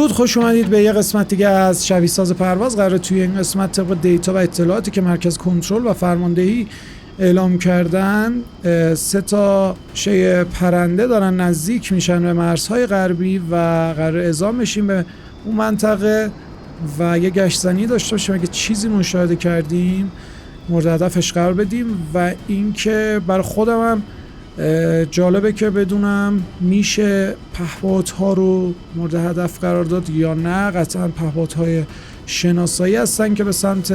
درود، خوش اومدید به یه قسمت دیگه از شبیه ساز پرواز. قراره توی این قسمت طبق دیتا و اطلاعاتی که مرکز کنترل و فرماندهی اعلام کردن 3 تا شی پرنده دارن نزدیک میشن به مرزهای غربی و قراره اعزام بشیم به اون منطقه و یه گشتزنی داشته باشیم اگه چیزی مشاهده کردیم مورد هدفش قرار بدیم. و اینکه برای خودم هم جالبه که بدونم میشه پهپادها رو مورد هدف قرار داد یا نه. قطعا پهپادهای شناسایی هستن که به سمت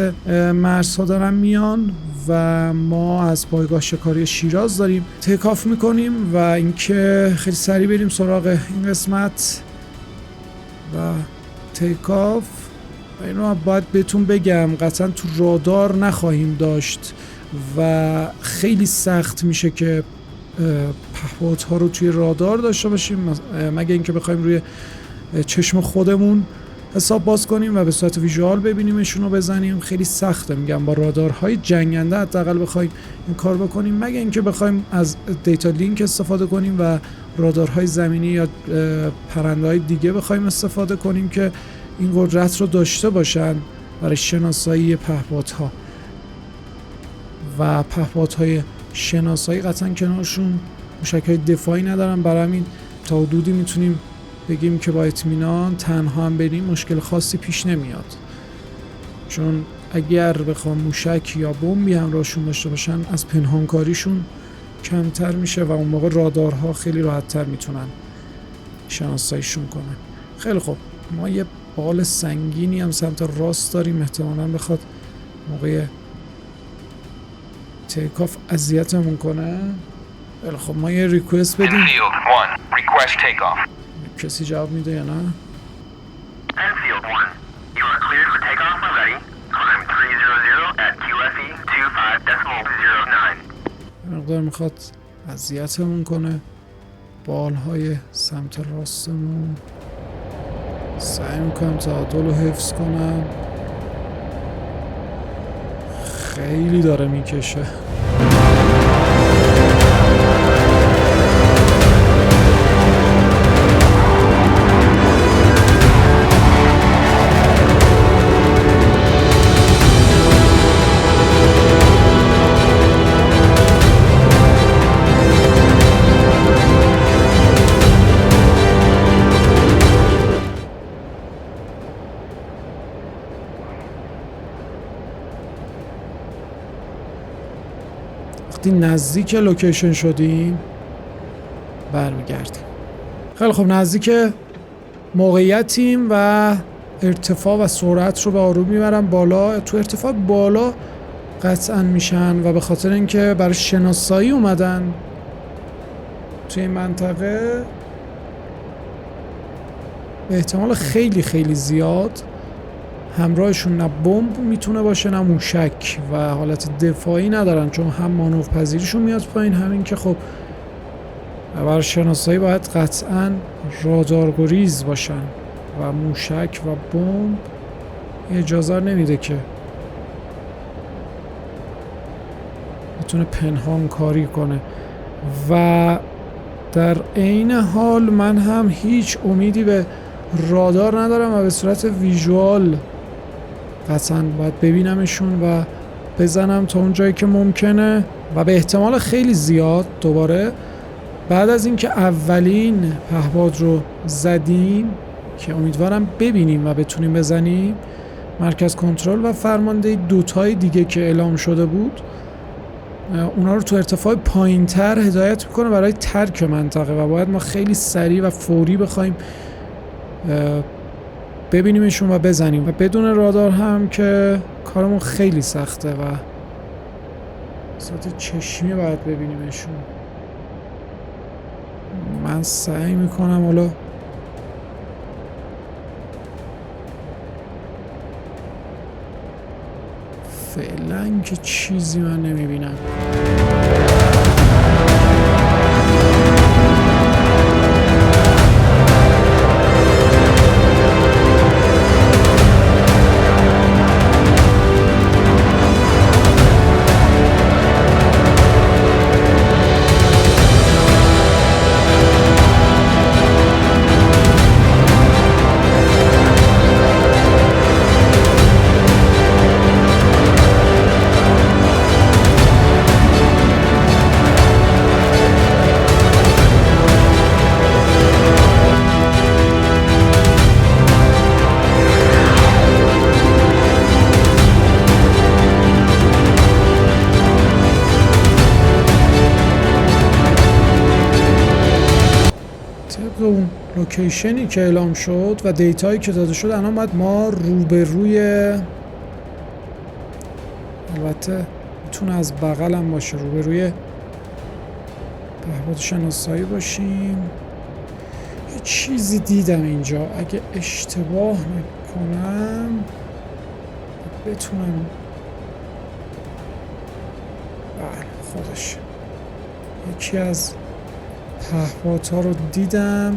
مرزها دارن میان و ما از پایگاه شکاری شیراز داریم تیکاف میکنیم و اینکه خیلی سریع بریم سراغ این قسمت و تیکاف. اینو باید بهتون بگم قطعا تو رادار نخواهیم داشت و خیلی سخت میشه که پهپادها رو توی رادار داشته باشیم مگه اینکه بخوایم روی چشم خودمون حساب باز کنیم و به صورت ویژوال ببینیمشون رو بزنیم. خیلی سخته میگم با رادارهای جنگنده حداقل بخوایم این کار بکنیم مگه اینکه بخوایم از دیتا لینک استفاده کنیم و رادارهای زمینی یا پرنده‌های دیگه بخوایم استفاده کنیم که این قدرت رو داشته باشن برای شناسایی پهپادها. و پهپادهای شناسایی قطعا کنارشون موشک‌های دفاعی ندارن، برای همین تا حدودی میتونیم بگیم که با اطمینان تنها هم بریم مشکل خاصی پیش نمیاد، چون اگر بخوام موشک یا بمبی همراهشون داشته باشن از پنهانکاریشون کمتر میشه و اون موقع رادارها خیلی راحت‌تر میتونن شناساییشون کنن. خیلی خوب، ما یه بال سنگینی هم سمت راست داریم، احتمالاً بخواد موقع تیکاف اذیتمون کنه. خیلی خب ما یه ریکوست بدیم. کسی جواب میده یا نه؟ مقدار میخواد اذیتمون کنه. بالهای سمت راستمون سعی میکنم تعادل رو حفظ کنم. خیلی داره میکشه. وقتی نزدیک لوکیشن شدیم برمیگردیم. خیلی خب نزدیک موقعیتیم و ارتفاع و سرعت رو به آروم میبرم بالا. تو ارتفاع بالا قطعا میشن و به خاطر اینکه برای شناسایی اومدن توی این منطقه به احتمال خیلی خیلی زیاد همراهشون نه بمب میتونه باشه نه موشک و حالت دفاعی ندارن، چون هم مانور پذیریشون میاد پایین، همین که خب برای شناسایی باید قطعا رادارگریز باشن و موشک و بمب اجازه نمیده که بتونه پنهان کاری کنه. و در عین حال من هم هیچ امیدی به رادار ندارم و به صورت ویژوال قطعا باید ببینمشون و بزنم تا اون جایی که ممکنه و به احتمال خیلی زیاد دوباره بعد از اینکه اولین پهپاد رو زدیم که امیدوارم ببینیم و بتونیم بزنیم، مرکز کنترل و فرماندهی دوتای دیگه که اعلام شده بود اونا رو تو ارتفاع پایین‌تر هدایت میکنه برای ترک منطقه و باید ما خیلی سریع و فوری بخوایم ببینیمشون و بزنیم و بدون رادار هم که کارمون خیلی سخته و صورت چشمی باید ببینیمشون. من سعی میکنم حالا فعلا که چیزی من نمیبینم. طبق اون لوکیشنی که اعلام شد و دیتایی که داده شد الان باید ما روبروی، البته میتونه از بغل هم باشه، روبروی پهپاد شناسایی باشیم. یه چیزی دیدم اینجا اگه اشتباه نکنم بتونم، بله خودش، یکی از پهپادها رو دیدم،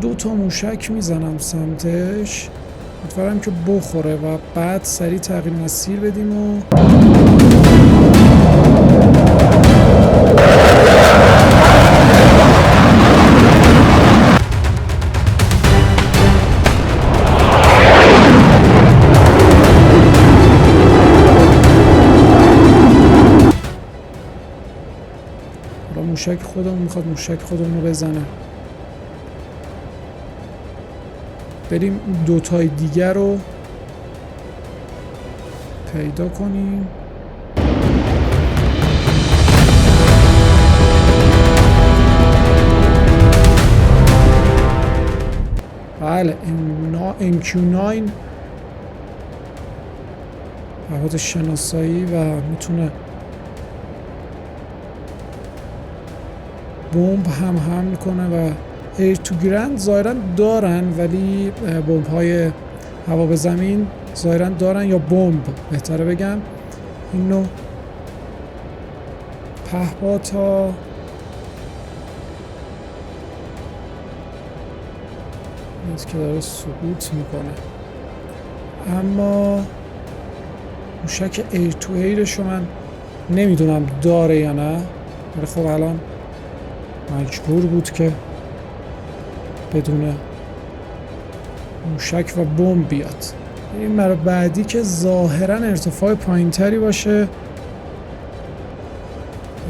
2 موشک میزنم سمتش، امیدوارم که بخوره و بعد سریع تغییر مسیر بدیم و موشک خودمون میخواد موشک خودمون رو بزنه. بریم 2 تای دیگر رو پیدا کنیم. بله MQ9 پهپاد شناسایی و میتونه بمب هم حمل کنه و ایر تو گراند ظاهرا دارن، ولی بمب های هوا به زمین ظاهرا دارن، یا بمب بهتره بگم. این نوع پهپاد ها نیست که داره سقوط میکنه، اما موشک ایر تو ایرشو من نمیدونم داره یا نه، ولی خب الان مجبور بود که بدون موشک و بمب بیاد. این برای بعدی که ظاهرا ارتفاع پایینتری باشه،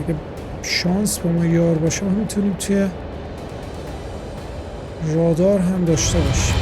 اگه شانس با ما یار باشه ما میتونیم توی رادار هم داشته باشیم.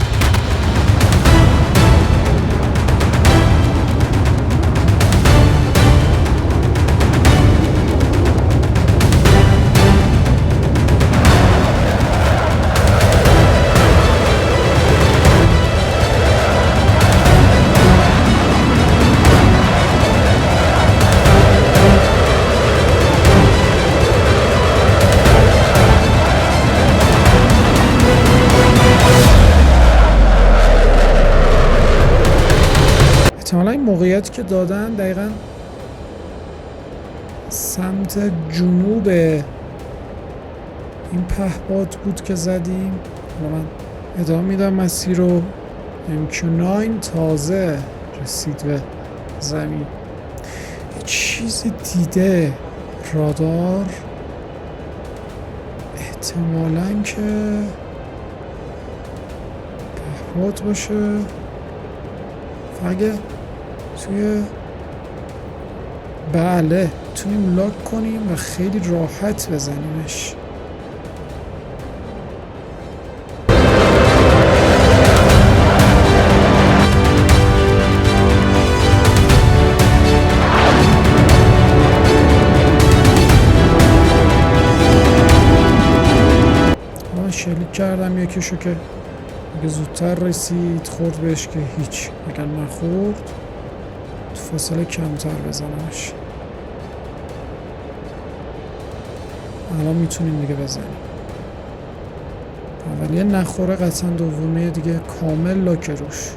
احتمالا این موقعیتی که دادن دقیقا سمت جنوب این پهپاد بود که زدیم. من ادامه میدم مسیر رو. MQ9 تازه رسید به زمین، یه چیزی دیده رادار، احتمالا که پهپاد باشه. اگه توی بله میتونیم لاک کنیم و خیلی راحت بزنیمش. من شلیک کردم یکیشو که اگه زودتر رسید خورد بهش که هیچ، اگر نخورد تو فاصله کمتر بزنمش. الان میتونیم دیگه بزنیم. اولیه نخوره قطعا دومیه دیگه کامل لاک روش.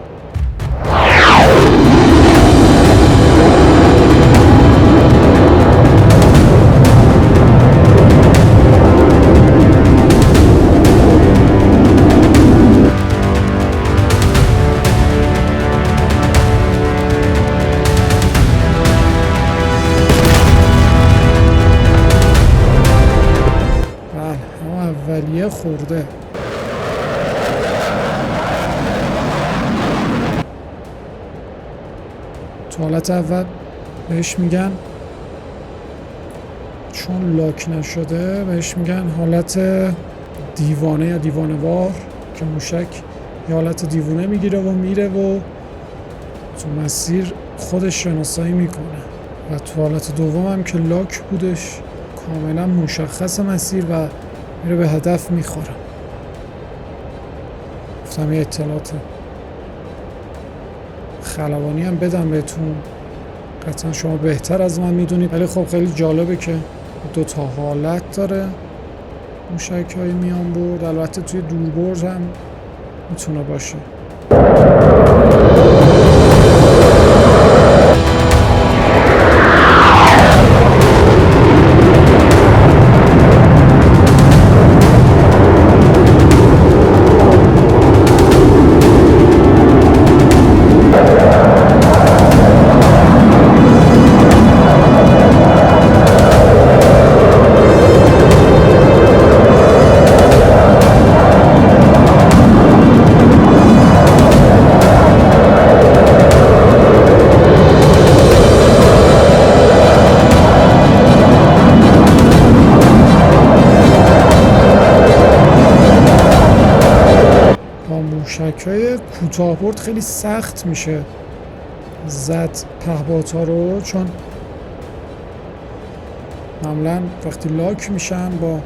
اولیه خورده. تو حالت اول بهش میگن، چون لاک نشده بهش میگن حالت دیوانه یا دیوانه وار، که موشک یه حالت دیوانه میگیره و میره و تو مسیر خودش شناسایی میکنه، و تو حالت دوم هم که لاک بودش کاملا مشخص مسیر و میره به هدف میخوره. گفتم یه اطلاعات خلبانی هم بدم بهتون، قطعا شما بهتر از من میدونید، ولی خب خیلی جالبه که دو تا حالت داره موشک‌های میان برد. البته توی دوربرد هم میتونه باشه. موشک‌های کوتاه برد خیلی سخت میشه زد پهپادها رو، چون معمولا وقتی لاک میشن با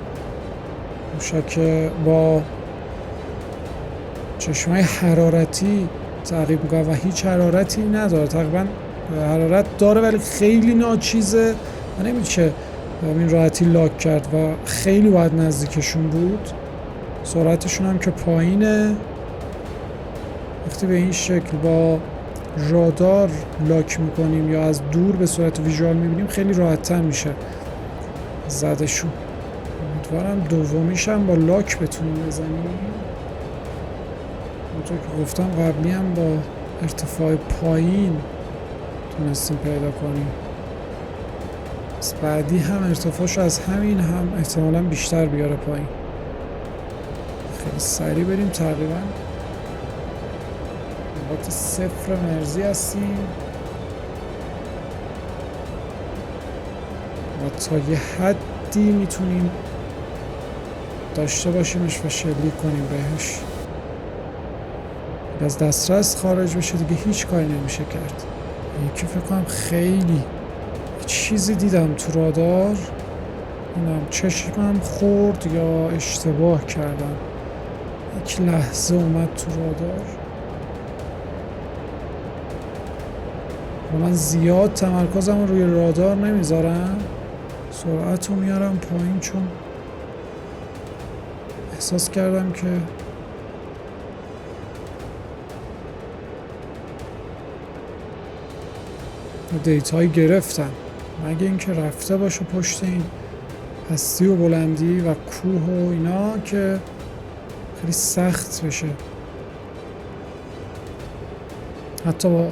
موشک با چشمای حرارتی تعقیب میکنن و هیچ حرارتی نداره، تقریبا حرارت داره ولی خیلی ناچیزه و نمیشه این راحتی لاک کرد و خیلی باید نزدیکشون بود. سرعتشون هم که پایینه، وقتی به این شکل با رادار لاک میکنیم یا از دور به صورت ویژوال میبینیم خیلی راحت تر میشه زدشون. امیدوارم دومیش هم با لاک بتونیم بزنیم. اونطور که گفتم قبلی هم با ارتفاع پایین تونستیم پیدا کنیم، پس بعدی هم ارتفاعش از همین هم احتمالا بیشتر بیاره پایین. خیلی سریع بریم، تقریبا نقاط صفر مرزی هستیم و تا یه حدی میتونیم داشته باشیمش و شلیک کنیم بهش. از دسترس خارج بشه دیگه هیچ کاری نمیشه کرد. یکی فکر کنم خیلی چیزی دیدم تو رادار، اینم چشمم خورد یا اشتباه کردم، یک لحظه اومد تو رادار. من زیاد تمرکزم روی رادار نمیذارم، سرعت رو میارم پایین، چون احساس کردم که دیتایی گرفتم، مگه اینکه رفته باشه پشت این پستی و بلندی و کوه و اینا که خیلی سخت بشه حتی با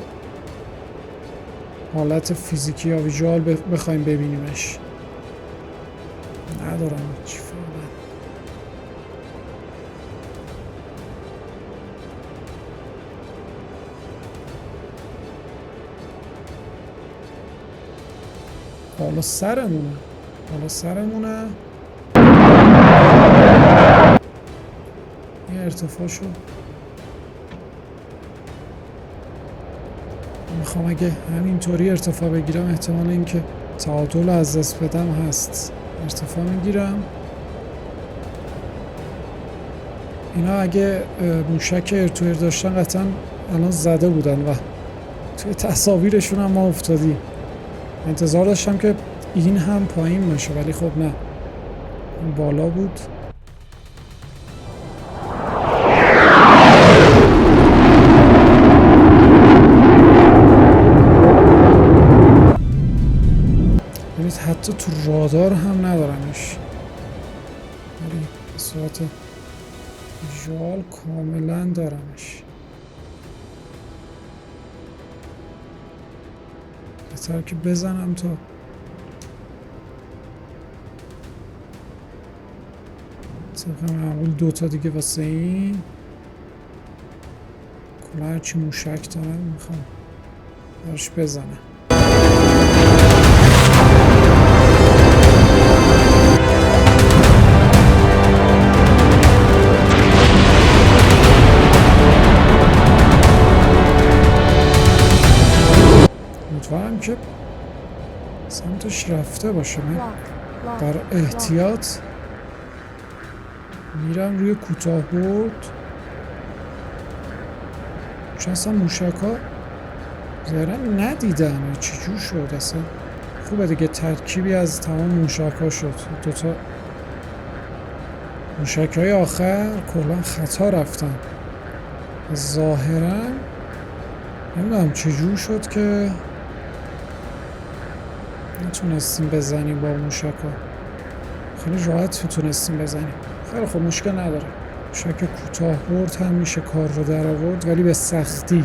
حالت فیزیکی یا ویژوال بخوایم ببینیمش. ندارم چی فعلا. حالا سرمونه یه ارتفاع شد. میخوام اگه همینطوری ارتفاع بگیرم احتمال اینکه تعادل از دست بدم هست. ارتفاع میگیرم. اینا اگه موشک ارتوئر داشتن قطعا الان زده بودن و توی تصاویرشون هم ما افتادیم. انتظار داشتم که این هم پایین باشه ولی خب نه، این بالا بود. ببینید حتی تو رادار هم ندارمش، ولی به صورت ویژوال کاملا دارمش. بهتر که بزنم تا طبق معمول دوتا دیگه واسه این کلا هرچی موشک دارم میخوام براش بزنم. امیدوارم که سمتش رفته باشه. من بر احتیاط میرم روی کوتاه برد چون اصلا موشک ها ظاهرا ندیدن چجور شد اصلا. خوبه دیگه ترکیبی از تمام موشک ها شد. دوتا موشک های آخر کلا خطا رفتن ظاهرا. نمیدونم چجور شد که نتونستیم بزنیم با موشک ها. خیلی راحت میتونستیم بزنیم. خیلی خب مشکل نداره. موشک کوتاه برد هم میشه کار رو در آورد ولی به سختی.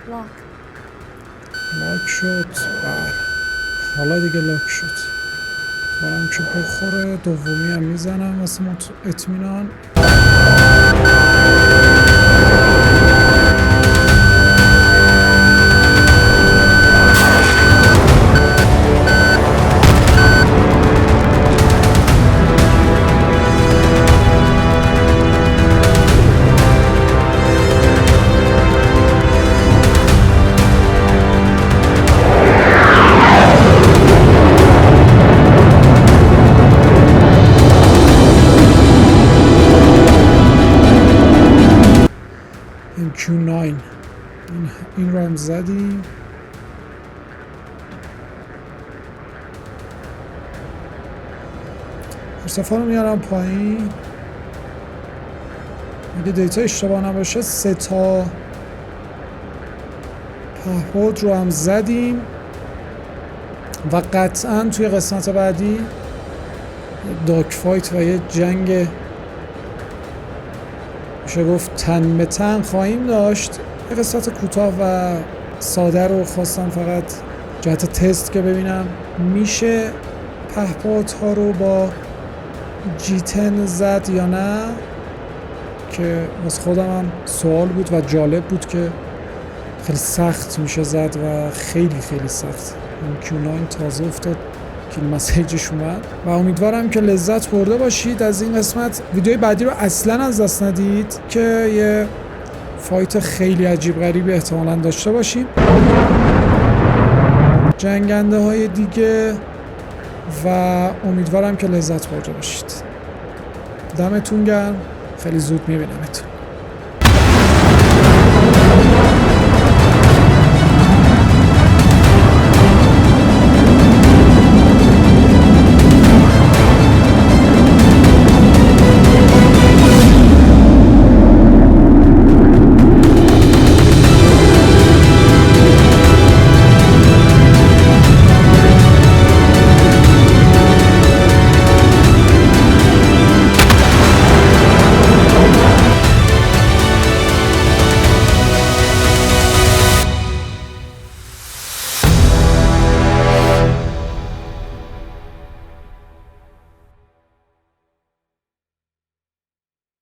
لاک لاک شد. بله حالا دیگه لاک شد. دارم که بخوره دومی هم میزنم واسه اطمینان. Q9 این رو هم زدیم. ارتفاع رو میارم پایین. اگه دیتا اشتباه نباشه 3 تا پهپاد رو هم زدیم و قطعا توی قسمت بعدی داک فایت و یه جنگ میشه گفت تن به تن خواهیم داشت. یه قسمت کوتاه و ساده رو خواستم فقط جهت تست که ببینم میشه پهپادها رو با G10 زد یا نه، که از خودم هم سوال بود و جالب بود که خیلی سخت میشه زد و خیلی سخت. این Q9 تازه افتاد که مسیجش اومد و امیدوارم که لذت برده باشید از این قسمت. ویدیوی بعدی رو اصلا از دست ندید که یه فایت خیلی عجیب غریبی احتمالاً داشته باشیم، جنگنده های دیگه، و امیدوارم که لذت برده باشید. دمتون گرم. خیلی زود میبینمتون.